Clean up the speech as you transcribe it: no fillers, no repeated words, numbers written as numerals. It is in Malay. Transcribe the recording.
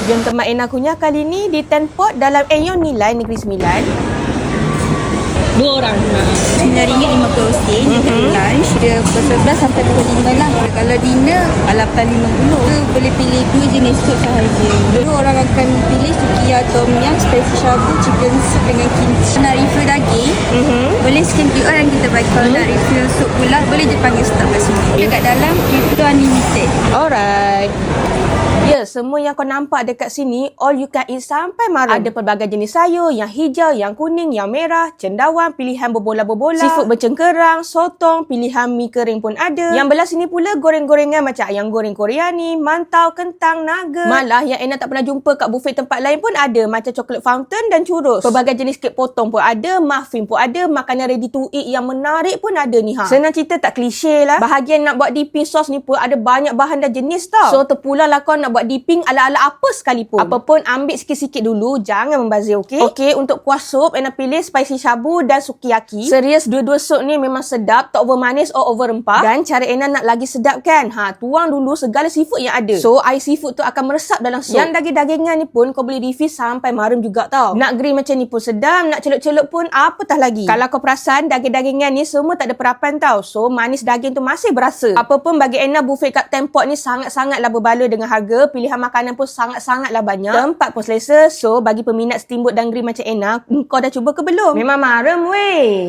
Jom tempat Ena kunyah kali ni di Tenpot dalam Aeon Nilai Negeri Sembilan. 2 orang. RM9.50 dia lunch dia pukul 11 sampai pukul 5 lah. Kalau dinner RM8.50 tu boleh pilih 2 jenis sup sahaja. Dulu orang akan pilih sukiya tom yum, spicy shabu, chicken soup dengan kimchi. Nak refill daging boleh scan QR yang kita bagi. Kalau nak refill sup pula boleh je panggil staff kat sini. Dekat dalam itu unlimited. Alright. Ya, semua yang kau nampak dekat sini all you can eat sampai malam. Ada pelbagai jenis sayur, yang hijau, yang kuning, yang merah, cendawan, pilihan berbola-berbola, seafood bercengkerang, sotong, pilihan mi kering pun ada. Yang belah sini pula goreng-gorengan macam ayam goreng Koreani, mantau, kentang, nugget. Malah yang Ena tak pernah jumpa kat buffet tempat lain pun ada, macam coklat fountain dan churros. Pelbagai jenis kek potong pun ada, muffin pun ada, makanan ready to eat yang menarik pun ada ni ha. Senang cerita tak klise lah. Bahagian nak buat dipping sauce ni pun ada banyak bahan dan jenis tau. So terpulang lah kau nak buat dipping ala-ala apa sekalipun. Apapun ambil sikit-sikit dulu, jangan membazir, okey? Okey, untuk kuah sup Ena pilih spicy shabu dan sukiyaki. Serius dua-dua sup ni memang sedap, tak over manis or over rempah. Dan cara Ena nak lagi sedap kan? Tuang dulu segala seafood yang ada. So air seafood tu akan meresap dalam sup. Yang daging-dagingan ni pun kau boleh refill sampai maram juga tau. Nak grill macam ni pun sedap, nak celup-celup pun apatah lagi. Kalau kau perasan daging-dagingan ni semua tak ada perapan tau. So manis daging tu masih berasa. Apapun bagi Ena buffet kat Tenpot ni sangat-sangatlah berbaloi dengan harga. Pilihan makanan pun sangat-sangatlah banyak. Tempat pun selesa. So, bagi peminat steamboat dan grill macam Ena, kau dah cuba ke belum? Memang maram weh.